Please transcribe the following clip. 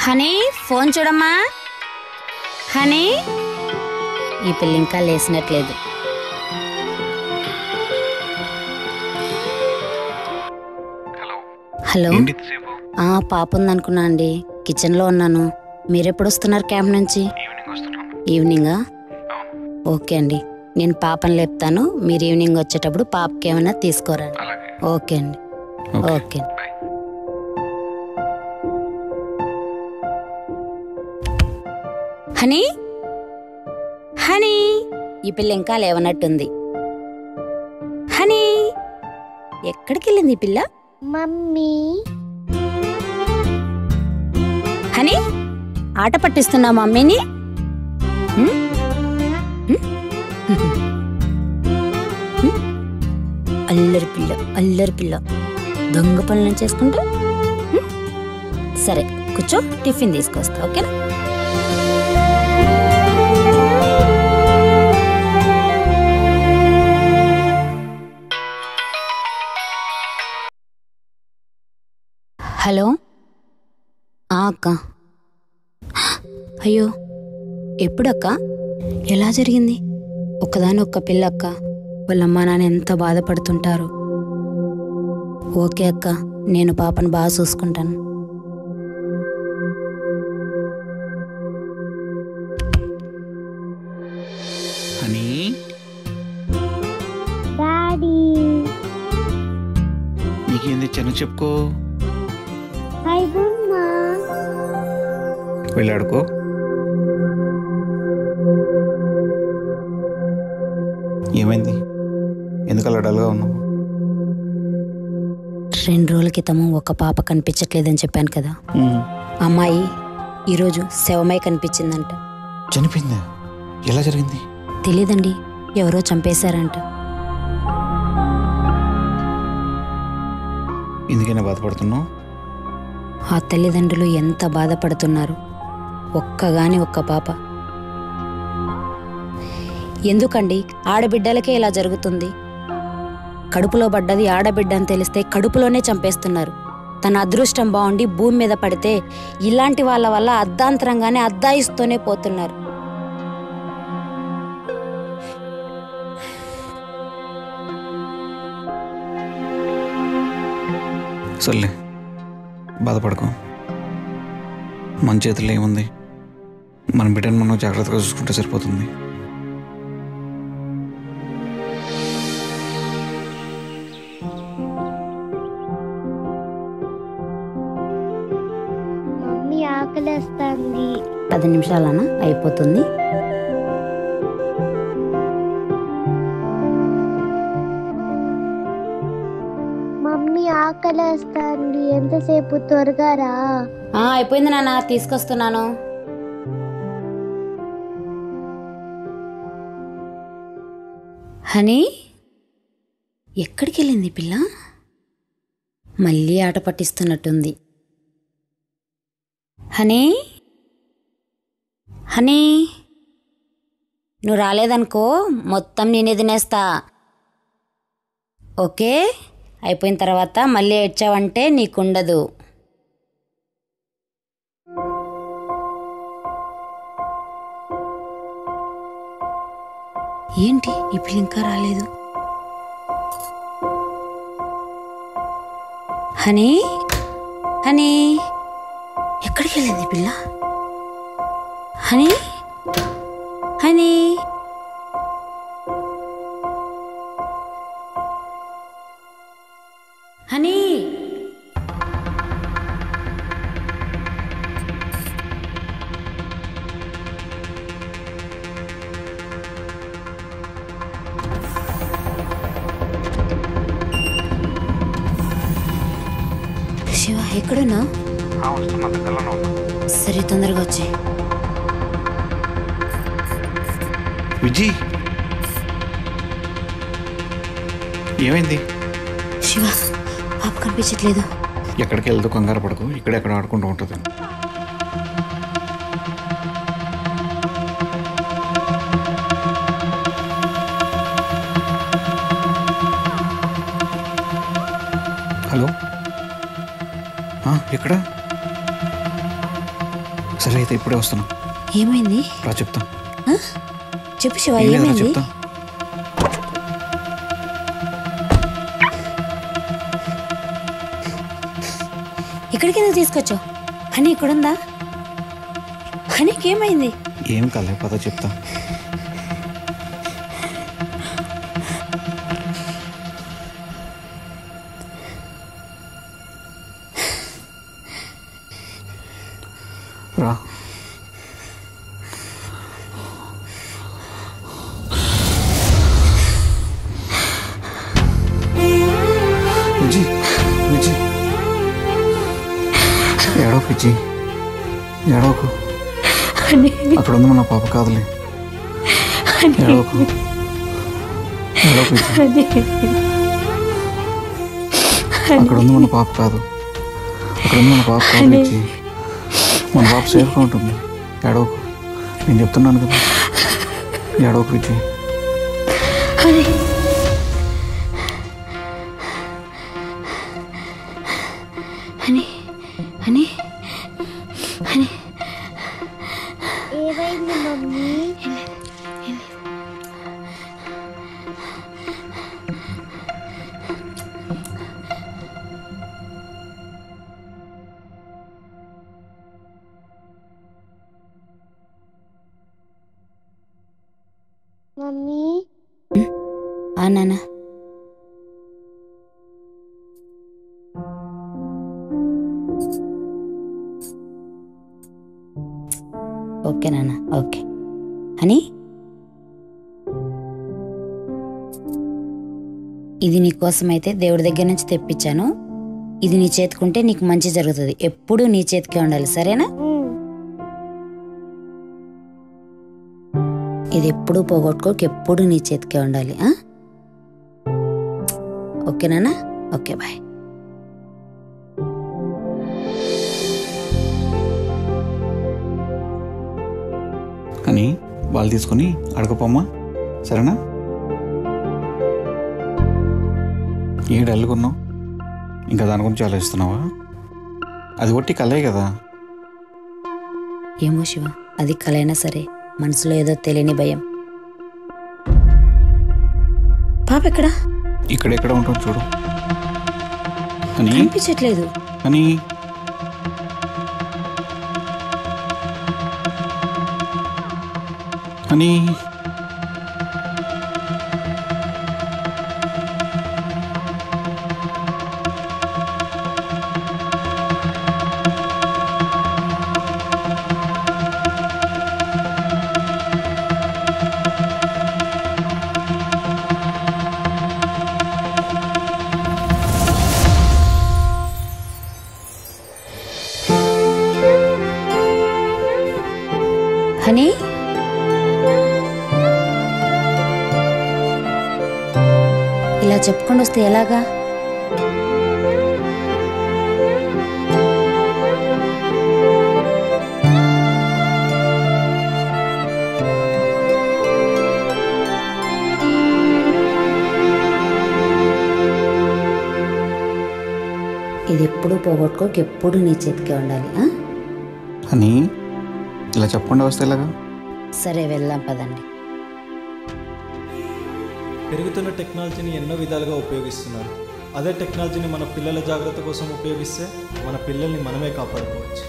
Honey, phone చూడమ్మా. Honey, ఈ పిల్ల ఇంకా లేసినట్లేదు. హలో, పాప ఉందనుకున్నా అండి. కిచెన్లో ఉన్నాను. మీరెప్పుడు వస్తున్నారు క్యాంప్ నుంచి? ఈవినింగా? ఓకే అండి, నేను పాపని లేపుతాను. మీరు ఈవినింగ్ వచ్చేటప్పుడు పాపకి ఏమైనా తీసుకోరండి. ఓకే అండి. ఓకే. హనీ, హనీ, ఈ పిల్ల ఇంకా లేవనట్టుంది. హనీ, ఎక్కడికి వెళ్ళింది ఈ పిల్ల? మమ్మీ. హనీ, ఆట పట్టిస్తున్నా మమ్మీని. అల్లరి పిల్ల, అల్లరి పిల్ల, దొంగ పనులను చేసుకుంటా. సరే కూర్చో, టిఫిన్ తీసుకొస్తా. ఓకేనా? హలో అక్క. అయ్యో, ఎప్పుడక్క? ఎలా జరిగింది? ఒక్కదాని ఒక్క పిల్ల అక్క. వాళ్ళమ్మ నాన్న ఎంత బాధపడుతుంటారు. ఓకే అక్క, నేను పాపను బాగా చూసుకుంటాను. Honey, daddy. నీకేం తెచ్చాను చెప్పుకో. వెళ్ళాడుకో. ఏమైంది? ఎందుకు అలా డల్గా ఉన్నావు? 2 రోజుల క్రితము ఒక పాప కనిపించట్లేదని చెప్పాను కదా. అమ్మాయి ఈరోజు శవమై కనిపించిందంట. చనిపోయిందా? ఎలా జరిగింది? తెలీదండి, ఎవరో చంపేశారంట. ఎందుకైనా బాధపడుతున్నావు? ఆ తల్లిదండ్రులు ఎంత బాధపడుతున్నారు. ఒక్కగాని ఒక్క పాప. ఎందుకండి ఆడబిడ్డలకే ఇలా జరుగుతుంది? కడుపులో పడ్డది ఆడబిడ్డ అని తెలిస్తే కడుపులోనే చంపేస్తున్నారు. తన అదృష్టం బాగుండి భూమి మీద పడితే ఇలాంటి వాళ్ళ వల్ల అర్ధాంతరంగానే అద్దాయిస్తూనే పోతున్నారు. సర్లే, బాధపడకు. మన చేతుల్లో ఏముంది? మన బిడ్డను మనం జాగ్రత్తగా చూసుకుంటే సరిపోతుంది. మమ్మీ ఆకలేస్తుంది. 10 నిమిషాలనా అయిపోతుంది. మమ్మీ ఆకలేస్తుంది, ఎంతసేపు? త్వరగా రా. అయిపోయింది నాన్న, తీసుకొస్తున్నాను. హనీ, ఎక్కడికి వెళ్ళింది పిల్ల? మళ్ళీ ఆట పట్టిస్తున్నట్టుంది. హనీ, హనీ, నువ్వు రాలేదనుకో మొత్తం నేనే తినేస్తా. ఓకే? అయిపోయిన తర్వాత మళ్ళీ ఏడ్చావంటే నీకుండదు. ఏంటి ఈ పిల్ల ఇంకా రాలేదు? హనీ, హనీ, ఎక్కడికి వెళ్ళింది పిల్ల? హనీ, హనీ, హనీ, శివ ఎక్కడున్నా? సరే తొందరగా వచ్చి. విజయ్, ఏమైంది? శివ, పాప కనిపించట్లేదు. ఎక్కడికి వెళ్తూ కంగారు పడకు, ఇక్కడెక్కడ ఆడుకుంటూ ఉంటుంది. హలో, ఎక్కడ? సరే అయితే ఇప్పుడే వస్తున్నా. ఏమైంది? రా చెప్తా. చెప్పు శివ, ఏం లేదురా, ఏమైంది? చెప్తా. ఇక్కడికి ఎందుకు తీసుకొచ్చావు? హనీ ఇక్కడుందా? హనీకి ఏమైంది? ఏం కాలే, పద చెప్తా. రా. విజి, విజి, ఏడవకు విజి, ఏడవకు. అక్కడ ఉంది మన పాప కాదులే. ఏడవకు, ఏడవకు విజి. అక్కడ ఉంది మన పాప కాదు, అక్కడ ఉంది మన పాప కాదు విజి. మన పాప సేఫ్గా ఉంటుంది. ఏడవకు, నేను చెప్తున్నాను కదా. ఏడవకు విజి. Honey, honey, honey. ఏమైంది మమ్మీ? మమ్మీ, నాన్న, ఓకే నాన్న, ఓకే. హనీ, ఇది నీకోసమైతే దేవుడి దగ్గర నుంచి తెప్పించాను. ఇది నీ చేతికుంటే నీకు మంచి జరుగుతుంది. ఎప్పుడూ నీ చేతికే ఉండాలి, సరేనా? ఇది ఎప్పుడూ పోగొట్టుకోక, ఎప్పుడు నీ చేతికే ఉండాలి. ఓకేనా? Okay, bye. అని వాళ్ళు తీసుకొని అడగపోమ్మా, సరేనా? ఏ డల్గున్నావు? ఇంకా దాని గురించి ఆలోచిస్తున్నావా? అది ఒట్టి కలే కదా. ఏమో శివ, అది కలైనా సరే మనసులో ఏదో తెలియని భయం. పాప ఎక్కడా? ఇక్కడెక్కడ ఉంటుంది చూడు. అని కనిపించట్లేదు. అని అని హనీ, ఇలా చెప్పుకొని వస్తే ఎలాగా? ఇది ఎప్పుడు పోగొట్టుకోక, ఎప్పుడు నీ చేతికే ఉండాలి. అని ఇలా చెప్పకుండా వస్తే ఎలాగా? సరే, వెళ్దాం పదండి. పెరుగుతున్న టెక్నాలజీని ఎన్నో విధాలుగా ఉపయోగిస్తున్నారు. అదే టెక్నాలజీని మన పిల్లల జాగ్రత్త కోసం ఉపయోగిస్తే మన పిల్లల్ని మనమే కాపాడుకోవచ్చు.